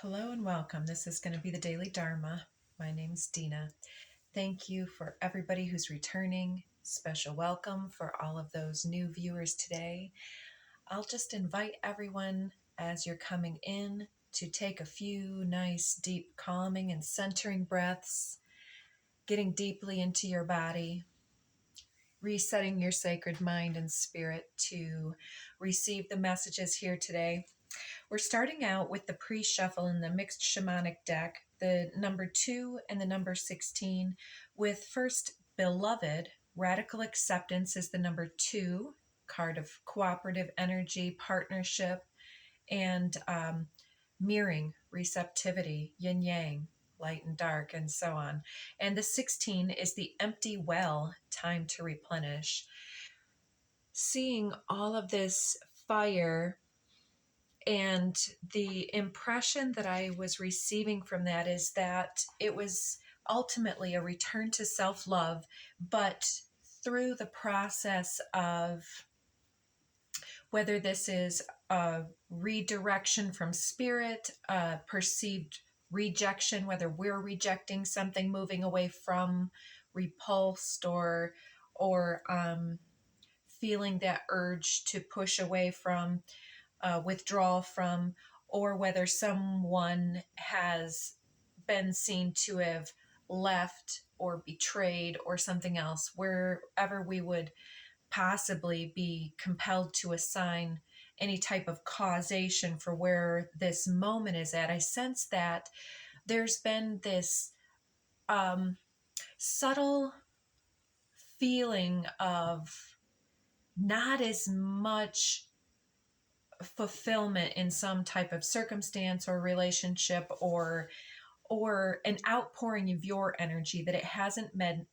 Hello and welcome. This is going to be the Daily Dharma. My name's Dina. Thank you for everybody who's returning. Special welcome for all of those new viewers today. I'll just invite everyone as you're coming in to take a few nice, deep, calming and centering breaths, getting deeply into your body, resetting your sacred mind and spirit to receive the messages here today. We're starting out with the pre-shuffle in the mixed shamanic deck, the number 2 and the number 16, with first Beloved. Radical acceptance is the number 2 card of cooperative energy, partnership, and mirroring, receptivity, yin yang, light and dark, and so on. And the 16 is the empty well, time to replenish. Seeing all of this fire, and the impression that I was receiving from that is that it was ultimately a return to self-love, but through the process of whether this is a redirection from spirit, a perceived rejection, whether we're rejecting something, moving away from, repulsed, or feeling that urge to push away from, withdrawal from, or whether someone has been seen to have left or betrayed or something else, wherever we would possibly be compelled to assign any type of causation for where this moment is at. I sense that there's been this subtle feeling of not as much fulfillment in some type of circumstance or relationship, or an outpouring of your energy, that it hasn't been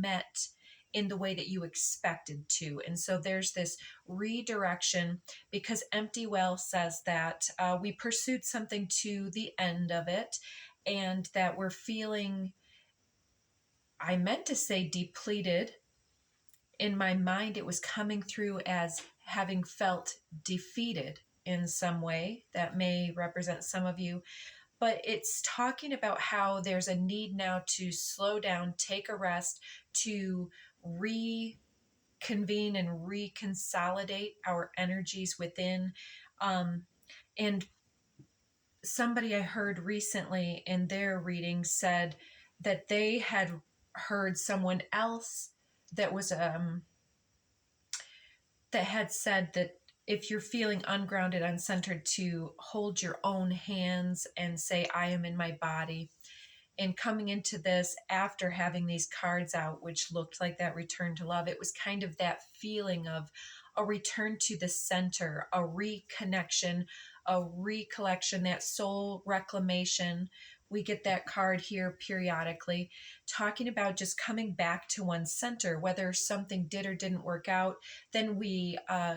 met in the way that you expected to. And so there's this redirection, because empty well says that we pursued something to the end of it, and that we're feeling, I meant to say depleted. In my mind, it was coming through as having felt defeated in some way. That may represent some of you, but it's talking about how there's a need now to slow down, take a rest, to reconvene and reconsolidate our energies within. And somebody I heard recently in their reading said that they had heard someone else that was that had said that if you're feeling ungrounded, uncentered, to hold your own hands and say, I am in my body. And coming into this after having these cards out, which looked like that return to love, it was kind of that feeling of a return to the center, a reconnection, a recollection, that soul reclamation. We get that card here periodically, talking about just coming back to one's center, whether something did or didn't work out. Then we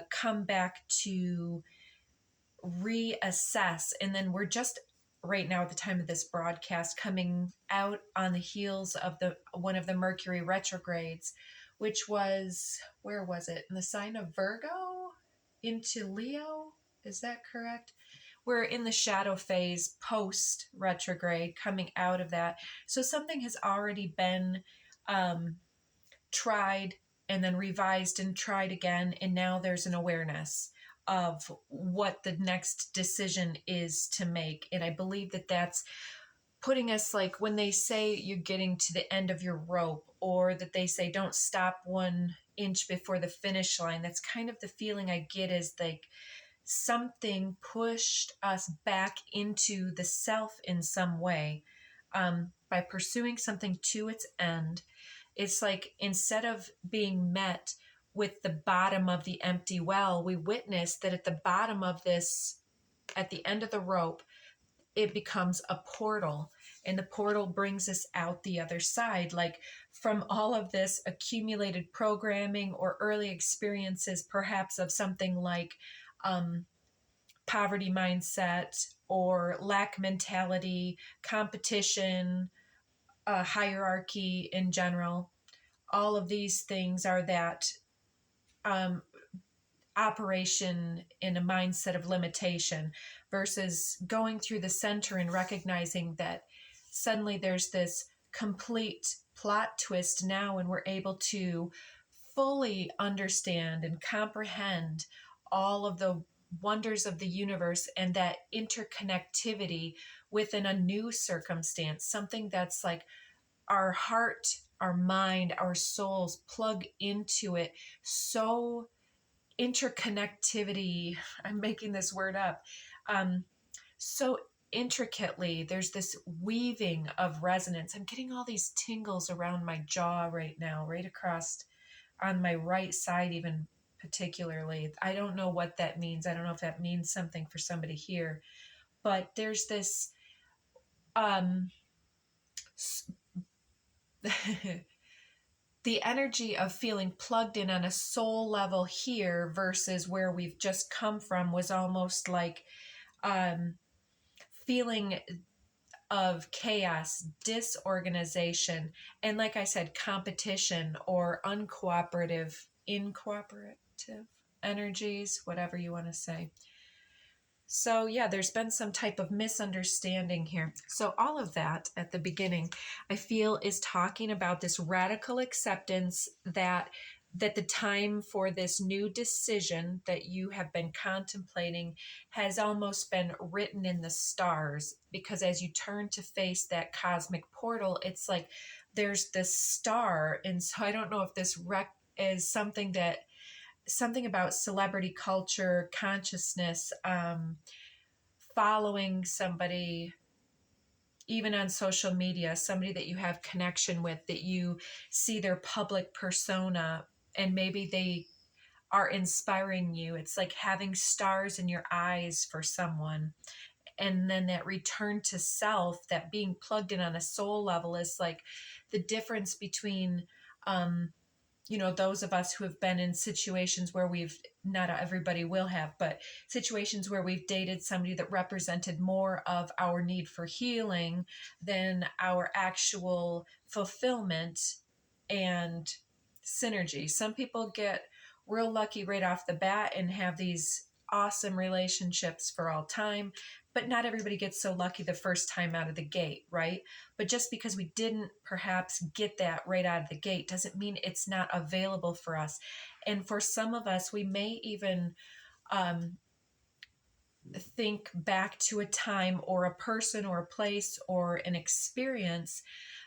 come back to reassess. And then we're just right now at the time of this broadcast coming out on the heels of one of the Mercury retrogrades, which was, where was it? In the sign of Virgo into Leo. Is that correct? We're in the shadow phase post retrograde, coming out of that. So something has already been tried and then revised and tried again. And now there's an awareness of what the next decision is to make. And I believe that that's putting us, like when they say you're getting to the end of your rope, or that they say don't stop 1 inch before the finish line. That's kind of the feeling I get, is like something pushed us back into the self in some way, by pursuing something to its end. It's like instead of being met with the bottom of the empty well, we witness that at the bottom of this, at the end of the rope, it becomes a portal, and the portal brings us out the other side. Like from all of this accumulated programming or early experiences, perhaps of something like poverty mindset or lack mentality, competition, hierarchy in general. All of these things are that operation in a mindset of limitation versus going through the center and recognizing that suddenly there's this complete plot twist now, and we're able to fully understand and comprehend all of the wonders of the universe and that interconnectivity within a new circumstance, something that's like our heart, our mind, our souls plug into it so interconnectivity, I'm making this word up, um, so intricately. There's this weaving of resonance. I'm getting all these tingles around my jaw right now, right across on my right side, even particularly. I don't know what that means. I don't know if that means something for somebody here, but there's this um the energy of feeling plugged in on a soul level here versus where we've just come from was almost like um, feeling of chaos, disorganization, and like I said, competition or incooperative energies, whatever you want to say. So, yeah, there's been some type of misunderstanding here. So, all of that at the beginning, I feel, is talking about this radical acceptance that the time for this new decision that you have been contemplating has almost been written in the stars, because as you turn to face that cosmic portal, it's like there's this star. And so I don't know if this is something about celebrity culture, consciousness, following somebody, even on social media, somebody that you have connection with, that you see their public persona, and maybe they are inspiring you. It's like having stars in your eyes for someone. And then that return to self, that being plugged in on a soul level, is like the difference between those of us who have been in situations where not everybody will have, but situations where we've dated somebody that represented more of our need for healing than our actual fulfillment and synergy. Some people get real lucky right off the bat and have these awesome relationships for all time, but not everybody gets so lucky the first time out of the gate, right? But just because we didn't perhaps get that right out of the gate doesn't mean it's not available for us. And for some of us, we may even um, think back to a time or a person or a place or an experience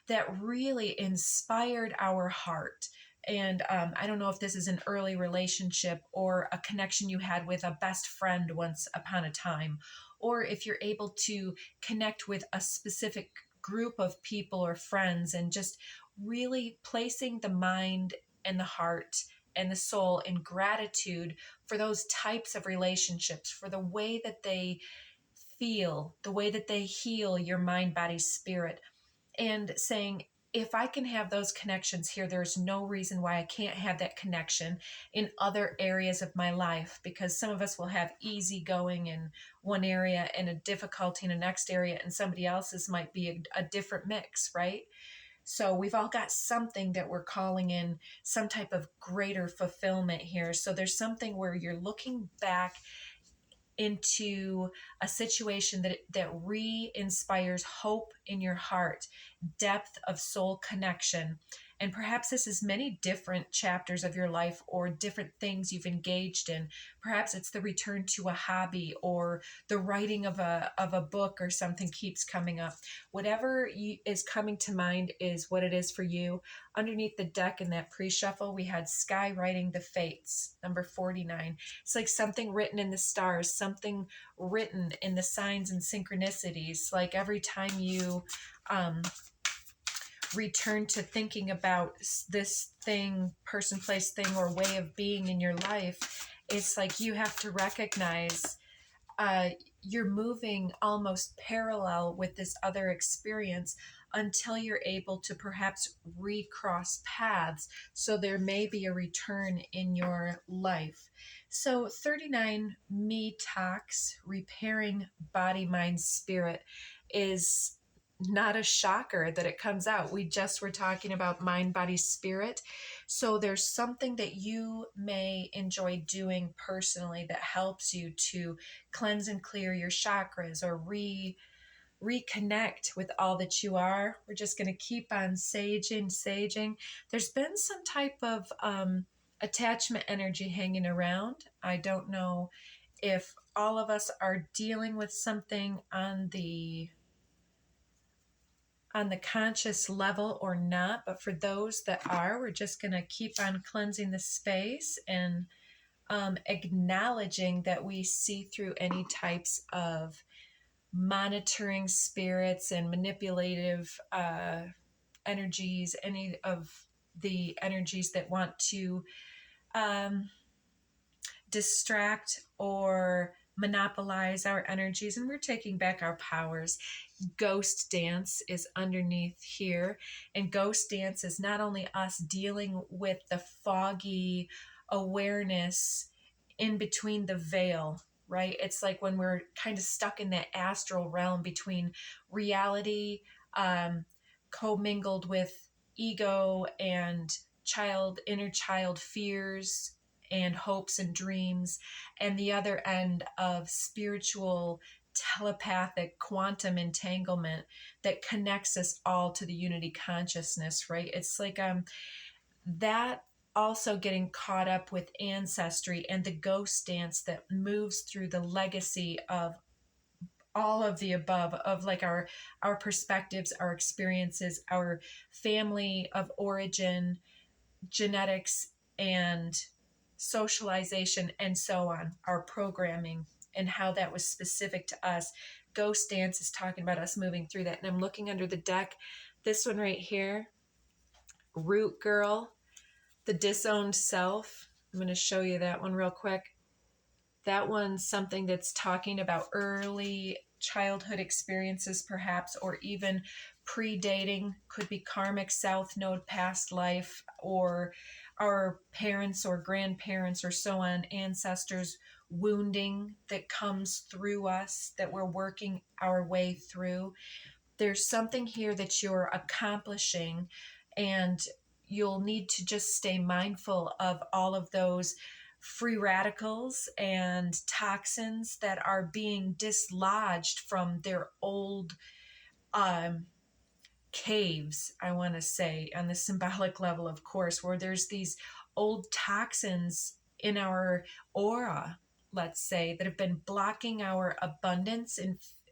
that really inspired our heart. And I don't know if this is an early relationship or a connection you had with a best friend once upon a time, or if you're able to connect with a specific group of people or friends, and just really placing the mind and the heart and the soul in gratitude for those types of relationships, for the way that they feel, the way that they heal your mind, body, spirit, and saying, if I can have those connections here, there's no reason why I can't have that connection in other areas of my life, because some of us will have easy going in one area and a difficulty in the next area, and somebody else's might be a different mix, right? So we've all got something that we're calling in some type of greater fulfillment here. So there's something where you're looking back into a situation that re-inspires hope in your heart, depth of soul connection. And perhaps this is many different chapters of your life or different things you've engaged in. Perhaps it's the return to a hobby, or the writing of a book, or something keeps coming up. Whatever is coming to mind is what it is for you. Underneath the deck in that pre-shuffle, we had Sky writing the Fates, number 49. It's like something written in the stars, something written in the signs and synchronicities. Like every time you return to thinking about this thing, person, place, thing, or way of being in your life, it's like you have to recognize you're moving almost parallel with this other experience until you're able to perhaps recross paths. So there may be a return in your life. So 39 Me Talks, Repairing Body, Mind, Spirit, is not a shocker that it comes out. We just were talking about mind, body, spirit. So there's something that you may enjoy doing personally that helps you to cleanse and clear your chakras or reconnect with all that you are. We're just going to keep on saging. There's been some type of attachment energy hanging around. I don't know if all of us are dealing with something on the conscious level or not, but for those that are, we're just going to keep on cleansing the space and acknowledging that we see through any types of monitoring spirits and manipulative energies, any of the energies that want to um, distract or monopolize our energies, and we're taking back our powers. Ghost dance is underneath here, and ghost dance is not only us dealing with the foggy awareness in between the veil, right? It's like when we're kind of stuck in that astral realm between reality commingled with ego and inner child fears and hopes and dreams, and the other end of spiritual telepathic quantum entanglement that connects us all to the unity consciousness, right? It's like that also getting caught up with ancestry and the ghost dance that moves through the legacy of all of the above, of like our perspectives, our experiences, our family of origin, genetics, and socialization, and so on, our programming, and how that was specific to us. Ghost dance is talking about us moving through that. And I'm looking under the deck, this one right here, Root Girl, the disowned self. I'm going to show you that one real quick. That one's something that's talking about early childhood experiences, perhaps, or even predating, could be karmic south node, past life, or our parents or grandparents or so on, ancestors, wounding that comes through us that we're working our way through. There's something here that you're accomplishing, and you'll need to just stay mindful of all of those free radicals and toxins that are being dislodged from their old caves, I want to say, on the symbolic level, of course, where there's these old toxins in our aura, let's say, that have been blocking our abundance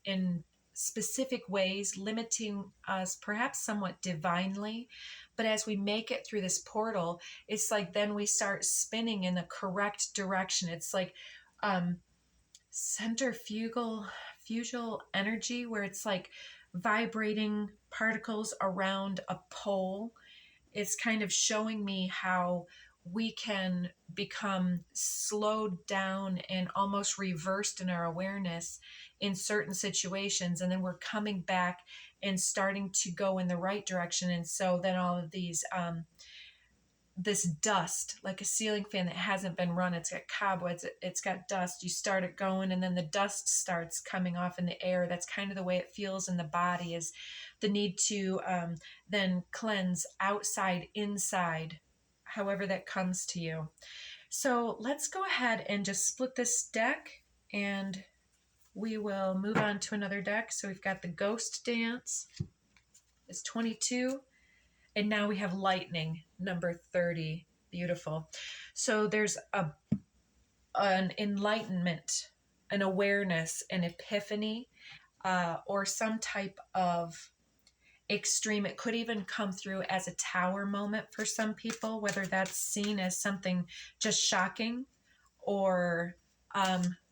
in specific ways, limiting us perhaps somewhat divinely. But as we make it through this portal, it's like then we start spinning in the correct direction. It's like centrifugal energy, where it's like vibrating particles around a pole. It's kind of showing me how we can become slowed down and almost reversed in our awareness in certain situations, and then we're coming back and starting to go in the right direction. And so then all of these this dust, like a ceiling fan that hasn't been run, it's got cobwebs, it's got dust, you start it going, and then the dust starts coming off in the air. That's kind of the way it feels in the body, is the need to then cleanse outside, inside, however that comes to you. So let's go ahead and just split this deck, and we will move on to another deck. So we've got the Ghost Dance, it's 22. And now we have Lightning, number 30. Beautiful. So there's an enlightenment, an awareness, an epiphany, or some type of extreme. It could even come through as a tower moment for some people, whether that's seen as something just shocking or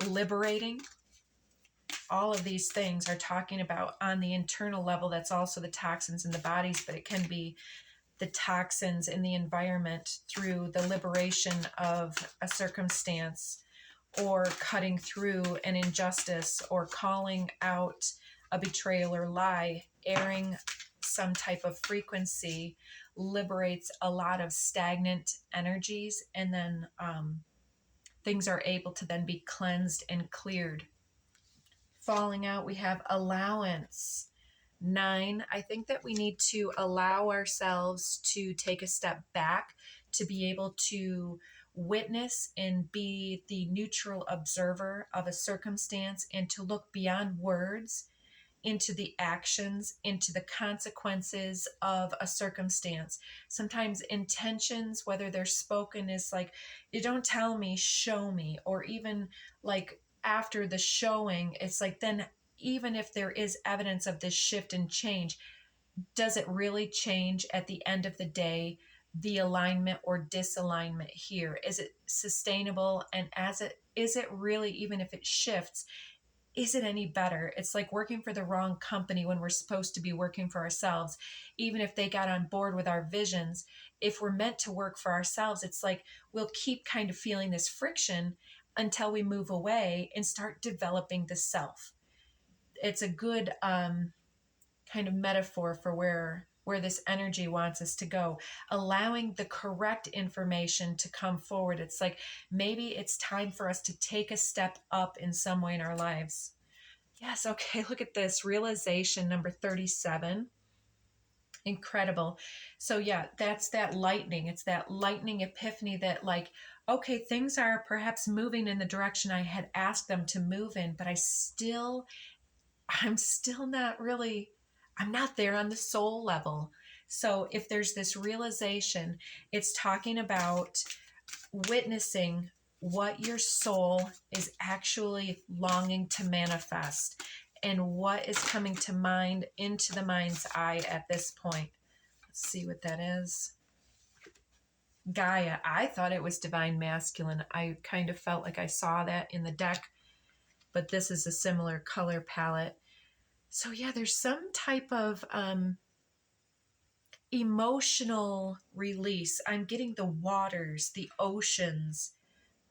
liberating. All of these things are talking about on the internal level. That's also the toxins in the bodies, but it can be the toxins in the environment through the liberation of a circumstance, or cutting through an injustice, or calling out a betrayal or lie. Airing some type of frequency liberates a lot of stagnant energies, and then things are able to then be cleansed and cleared. Falling out, we have allowance. 9, I think that we need to allow ourselves to take a step back to be able to witness and be the neutral observer of a circumstance and to look beyond words into the actions, into the consequences of a circumstance. Sometimes intentions, whether they're spoken, is like, you don't tell me, show me. Or even like after the showing, it's like, then even if there is evidence of this shift and change, does it really change at the end of the day the alignment or disalignment here? Is it sustainable? And as it is, it really, even if it shifts, is it any better? It's like working for the wrong company when we're supposed to be working for ourselves. Even if they got on board with our visions, if we're meant to work for ourselves, it's like we'll keep kind of feeling this friction until we move away and start developing the self. It's a good kind of metaphor for where this energy wants us to go, allowing the correct information to come forward. It's like maybe it's time for us to take a step up in some way in our lives. Yes, okay, look at this realization number 37. Incredible. So yeah, that's that lightning. It's that lightning epiphany that like, okay, things are perhaps moving in the direction I had asked them to move in, but I'm still not really, I'm not there on the soul level. So if there's this realization, it's talking about witnessing what your soul is actually longing to manifest and what is coming to mind into the mind's eye at this point. Let's see what that is. Gaia. I thought it was divine masculine. I kind of felt like I saw that in the deck, but this is a similar color palette. So yeah, there's some type of emotional release. I'm getting the waters, the oceans,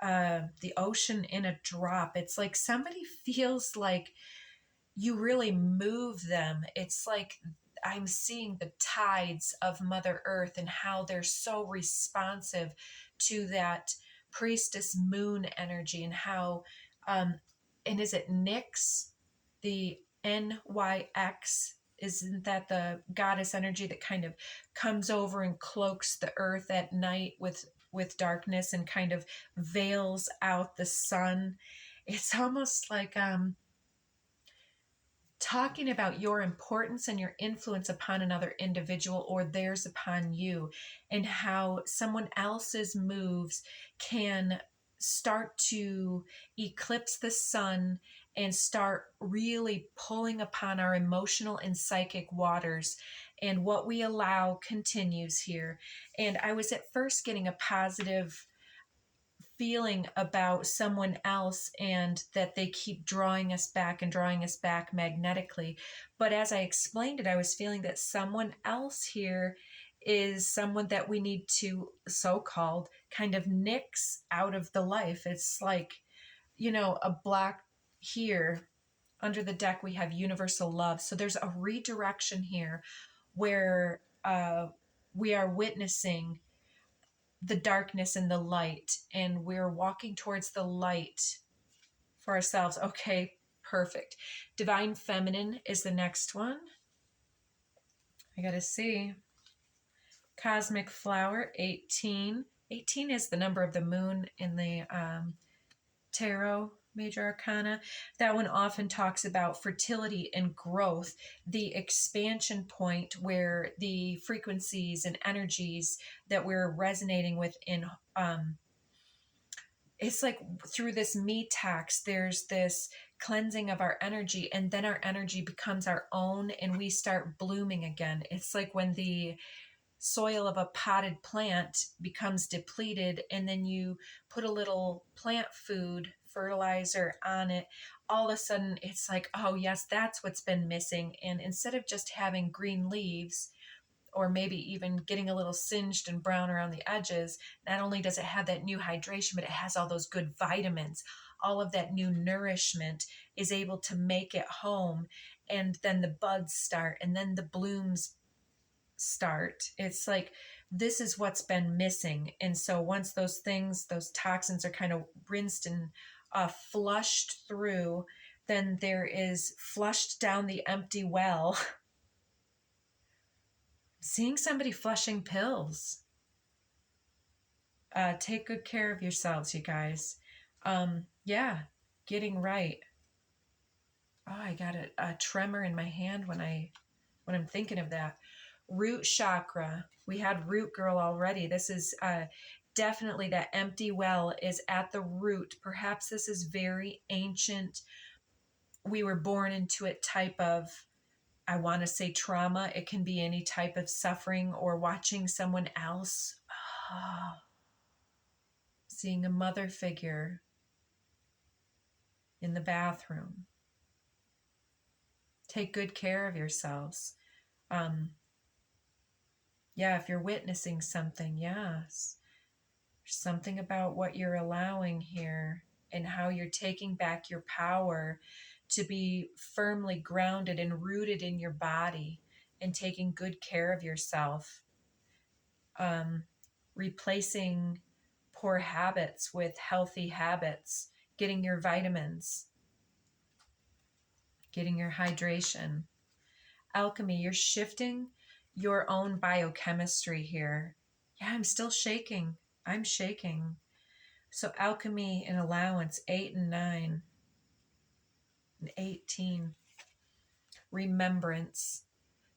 the ocean in a drop. It's like somebody feels like you really move them. It's like I'm seeing the tides of Mother Earth and how they're so responsive to that priestess moon energy, and how and is it Nyx, the NYX, isn't that the goddess energy that kind of comes over and cloaks the earth at night with darkness and kind of veils out the sun? It's almost like talking about your importance and your influence upon another individual or theirs upon you, and how someone else's moves can start to eclipse the sun and start really pulling upon our emotional and psychic waters. And what we allow continues here. And I was at first getting a positive feeling about someone else and that they keep drawing us back and drawing us back magnetically. But as I explained it, I was feeling that someone else here is someone that we need to so-called kind of nix out of the life. It's like, a block here under the deck, we have universal love. So there's a redirection here where we are witnessing the darkness and the light, and we're walking towards the light for ourselves. Okay, perfect. Divine feminine is the next one. I gotta see. Cosmic flower 18. 18 is the number of the moon in the tarot major arcana. That one often talks about fertility and growth, the expansion point where the frequencies and energies that we're resonating with in it's like through this me tax, there's this cleansing of our energy, and then our energy becomes our own and we start blooming again. It's like when the soil of a potted plant becomes depleted and then you put a little plant food fertilizer on it, all of a sudden it's like, oh yes, that's what's been missing. And instead of just having green leaves, or maybe even getting a little singed and brown around the edges, not only does it have that new hydration, but it has all those good vitamins. All of that new nourishment is able to make it home. And then the buds start, and then the blooms start. It's like, this is what's been missing. And so once those things, those toxins are kind of rinsed and flushed through, then there is flushed down the empty well seeing somebody flushing pills. Take good care of yourselves, you guys. Yeah, getting right. Oh, I got a tremor in my hand when I'm thinking of that. Root chakra. We had root girl already. This is definitely that empty well is at the root. Perhaps this is very ancient. We were born into it type of, I want to say trauma. It can be any type of suffering or watching someone else. Seeing a mother figure in the bathroom. Take good care of yourselves. Yeah, if you're witnessing something, yes. There's something about what you're allowing here and how you're taking back your power to be firmly grounded and rooted in your body and taking good care of yourself. Replacing poor habits with healthy habits, getting your vitamins, getting your hydration. Alchemy, you're shifting your own biochemistry here. Yeah, I'm still shaking. I'm shaking. So alchemy and allowance, 8 and 9 and 18. Remembrance.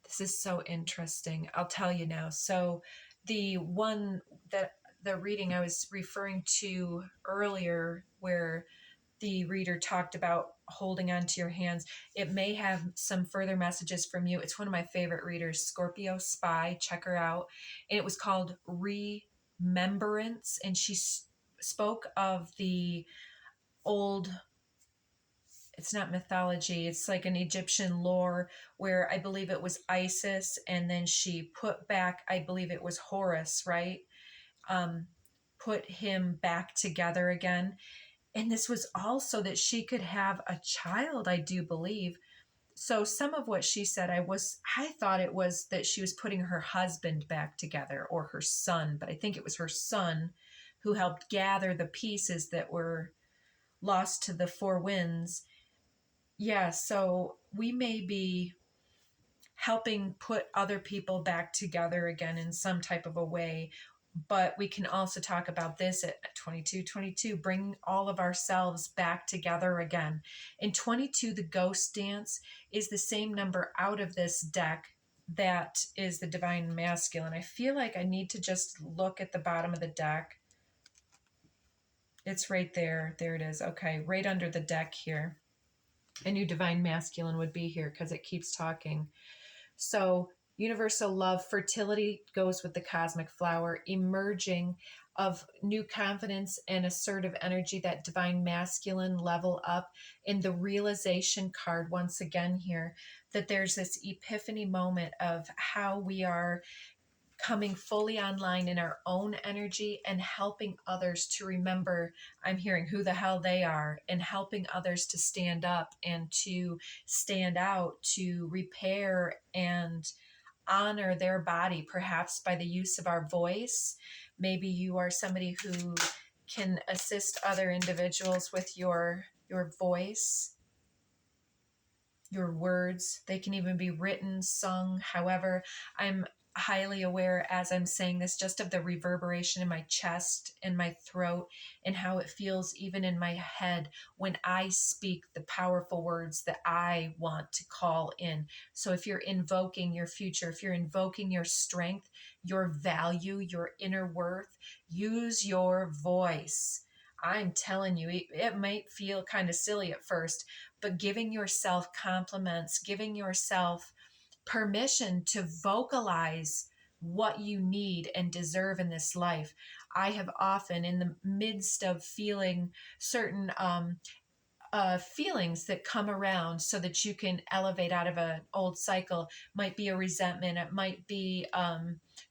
This is so interesting. I'll tell you now. So the one that the reading I was referring to earlier where the reader talked about holding onto your hands. It may have some further messages from you. It's one of my favorite readers, Scorpio Spy. Check her out. And it was called Remembrance. And she spoke of the old, it's not mythology, it's like an Egyptian lore where I believe it was Isis. And then she put back, I believe it was Horus, right? Put him back together again. And this was also that she could have a child, I do believe. So some of what she said, I thought it was that she was putting her husband back together or her son, but I think it was her son who helped gather the pieces that were lost to the four winds. Yeah, so we may be helping put other people back together again in some type of a way. But we can also talk about this at 2222, bring all of ourselves back together again. In 22, the ghost dance is the same number out of this deck that is the divine masculine. I feel like I need to just look at the bottom of the deck. It's right there. There it is. Okay, right under the deck here. A new divine masculine would be here because it keeps talking. So universal love, fertility goes with the cosmic flower, emerging of new confidence and assertive energy, that divine masculine level up. In the realization card, once again here, that there's this epiphany moment of how we are coming fully online in our own energy and helping others to remember, I'm hearing who the hell they are, and helping others to stand up and to stand out, to repair and honor their body, perhaps by the use of our voice. Maybe you are somebody who can assist other individuals with your voice, your words. They can even be written, sung. However, I'm highly aware as I'm saying this just of the reverberation in my chest and my throat and how it feels even in my head when I speak the powerful words that I want to call in. So if you're invoking your future, if you're invoking your strength, your value, your inner worth, use your voice. I'm telling you, it might feel kind of silly at first, but giving yourself compliments, giving yourself permission to vocalize what you need and deserve in this life. I have often, in the midst of feeling certain feelings that come around so that you can elevate out of an old cycle, might be a resentment. It might be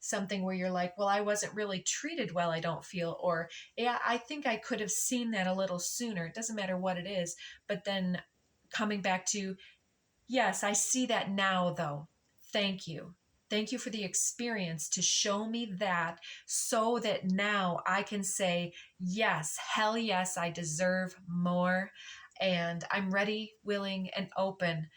something where you're like, well, I wasn't really treated well, I don't feel, or yeah, I think I could have seen that a little sooner. It doesn't matter what it is, but then coming back to, yes, I see that now, though. Thank you. Thank you for the experience to show me that so that now I can say, yes, hell yes, I deserve more. and I'm ready, willing, and open.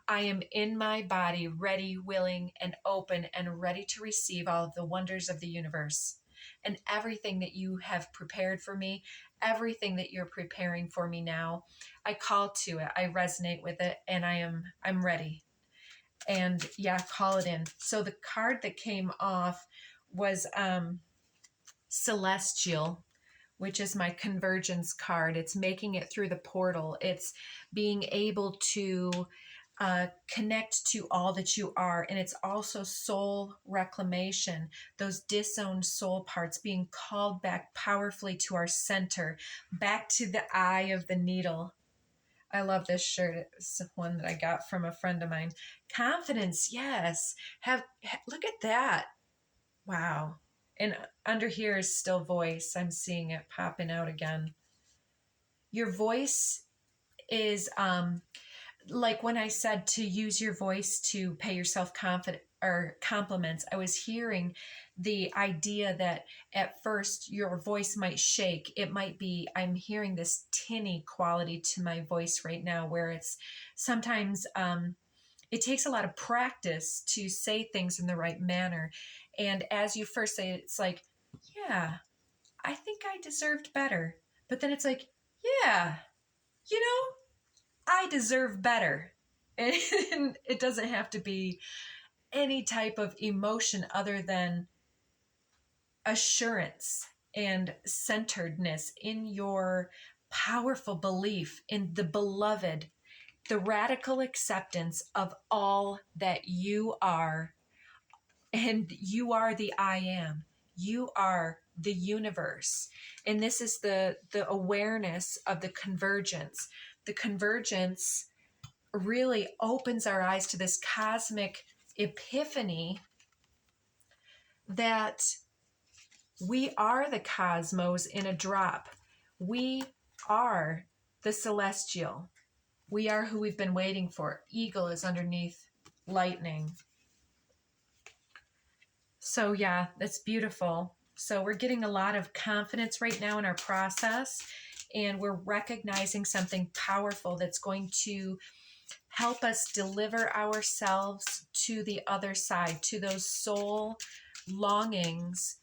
I am in my body, ready, willing, and open, and ready to receive all of the wonders of the universe and everything that you have prepared for me, everything that you're preparing for me now. I call to it, I resonate with it, and I'm ready. And yeah, call it in. So the card that came off was Celestial, which is my convergence card. It's making it through the portal. It's being able to connect to all that you are. And it's also soul reclamation, those disowned soul parts being called back powerfully to our center, back to the eye of the needle. I love this shirt. It's one that I got from a friend of mine. Confidence, yes. Look at that. Wow. And under here is still voice. I'm seeing it popping out again. Your voice is like when I said to use your voice to pay yourself confident or compliments, I was hearing the idea that at first your voice might shake. It might be, I'm hearing this tinny quality to my voice right now, where it's sometimes it takes a lot of practice to say things in the right manner. And as you first say it, it's like, yeah, I think I deserved better. But then it's like, yeah, you know, I deserve better. And it doesn't have to be any type of emotion other than assurance and centeredness in your powerful belief in the beloved, the radical acceptance of all that you are. And you are the I am. You are the universe. And this is the awareness of the convergence. The convergence really opens our eyes to this cosmic epiphany that we are the cosmos in a drop. We are the celestial. We are who we've been waiting for. Eagle is underneath lightning. So yeah, that's beautiful. So we're getting a lot of confidence right now in our process, and we're recognizing something powerful that's going to help us deliver ourselves to the other side, to those soul longings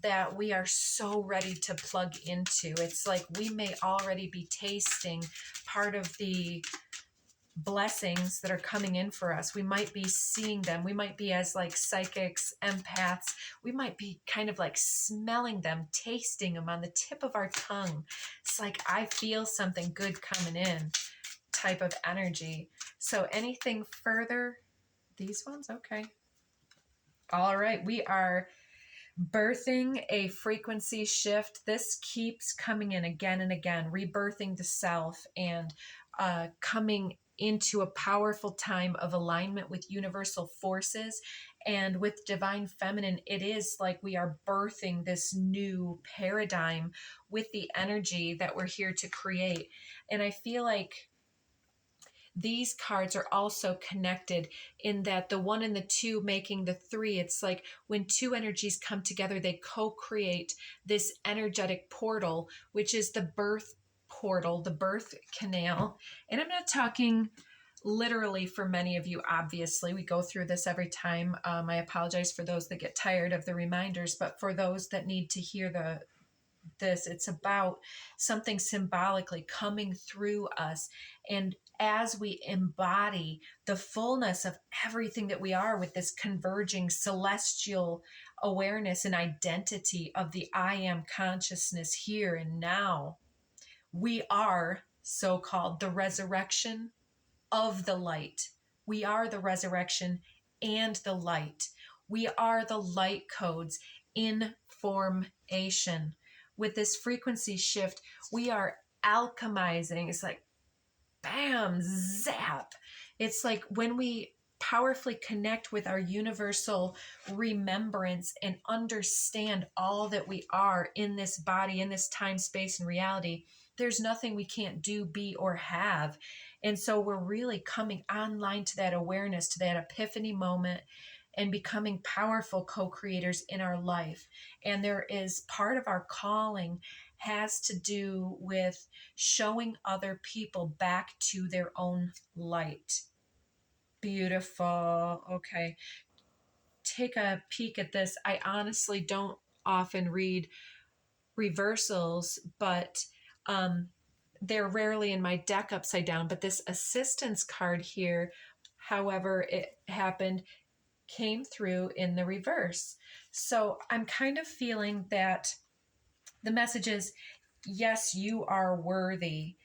that we are so ready to plug into. It's like we may already be tasting part of the blessings that are coming in for us. We might be seeing them. We might be as like psychics, empaths. We might be kind of like smelling them, tasting them on the tip of our tongue. It's like, I feel something good coming in type of energy. So anything further? These ones? Okay. All right. We are birthing a frequency shift. This keeps coming in again and again, rebirthing the self and coming into a powerful time of alignment with universal forces. And with divine feminine, it is like we are birthing this new paradigm with the energy that we're here to create. And I feel like these cards are also connected in that the 1 and the 2 making the 3, it's like when two energies come together, they co-create this energetic portal, which is the birth portal, the birth canal. And I'm not talking literally for many of you, obviously. We go through this every time. I apologize for those that get tired of the reminders, but for those that need to hear this, it's about something symbolically coming through us. And as we embody the fullness of everything that we are with this converging celestial awareness and identity of the I am consciousness here and now, we are so-called the resurrection of the light. We are the resurrection and the light. We are the light codes in formation. With this frequency shift, we are alchemizing. It's like, bam, zap. It's like when we powerfully connect with our universal remembrance and understand all that we are in this body, in this time, space, and reality, there's nothing we can't do, be, or have. And so we're really coming online to that awareness, to that epiphany moment, and becoming powerful co-creators in our life. And there is part of our calling has to do with showing other people back to their own light. Beautiful. Okay. Take a peek at this. I honestly don't often read reversals, but they're rarely in my deck upside down. But this assistance card here, however it happened, came through in the reverse. So I'm kind of feeling that the message is, yes, you are worthy.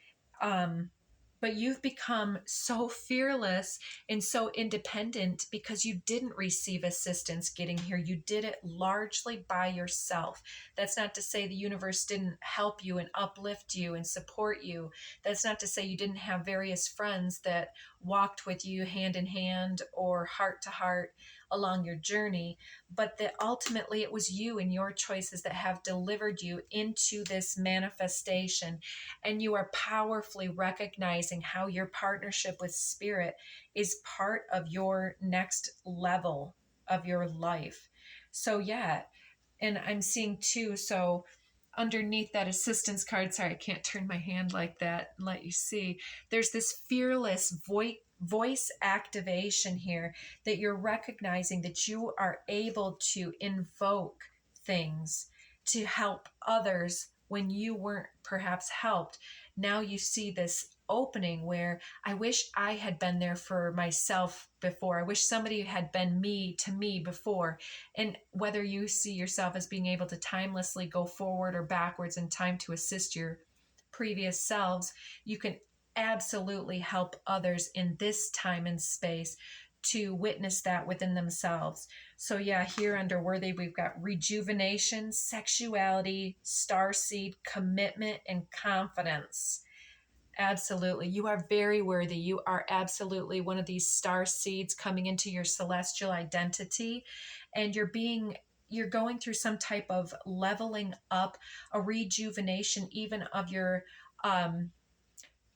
But you've become so fearless and so independent because you didn't receive assistance getting here. You did it largely by yourself. That's not to say the universe didn't help you and uplift you and support you. That's not to say you didn't have various friends that walked with you hand in hand or heart to heart along your journey, but that ultimately it was you and your choices that have delivered you into this manifestation. And you are powerfully recognizing how your partnership with spirit is part of your next level of your life. So yeah, and I'm seeing too, so underneath that assistance card, sorry, I can't turn my hand like that and let you see, there's this fearless voice activation here, that you're recognizing that you are able to invoke things to help others when you weren't perhaps helped. Now you see this opening where I wish I had been there for myself before. I wish somebody had been me to me before. And whether you see yourself as being able to timelessly go forward or backwards in time to assist your previous selves, you can absolutely help others in this time and space to witness that within themselves. So yeah, here under worthy, we've got rejuvenation, sexuality, starseed, commitment, and confidence. Absolutely. You are very worthy. You are absolutely one of these star seeds coming into your celestial identity, and you're going through some type of leveling up, a rejuvenation even of your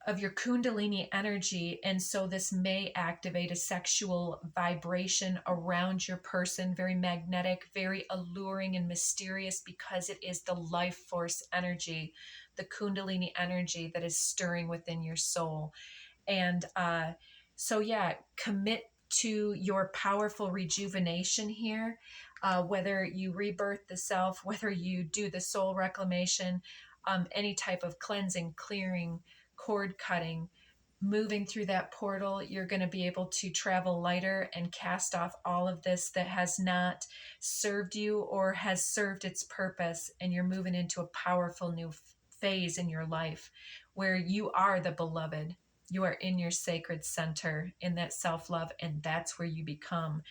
kundalini energy. And so this may activate a sexual vibration around your person, very magnetic, very alluring and mysterious, because it is the life force energy, the kundalini energy that is stirring within your soul. And so yeah, commit to your powerful rejuvenation here, whether you rebirth the self, whether you do the soul reclamation, any type of cleansing, clearing, cord cutting, moving through that portal, you're going to be able to travel lighter and cast off all of this that has not served you or has served its purpose. And you're moving into a powerful new phase in your life where you are the beloved. You are in your sacred center, in that self-love, and that's where you become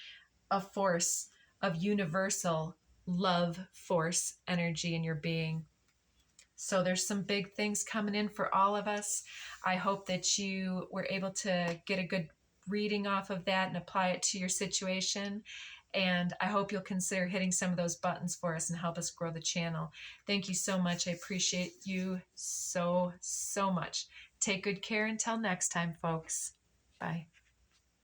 a force of universal love force energy in your being. So there's some big things coming in for all of us. I hope that you were able to get a good reading off of that and apply it to your situation. And I hope you'll consider hitting some of those buttons for us and help us grow the channel. Thank you so much. I appreciate you so, so much. Take good care until next time, folks. Bye.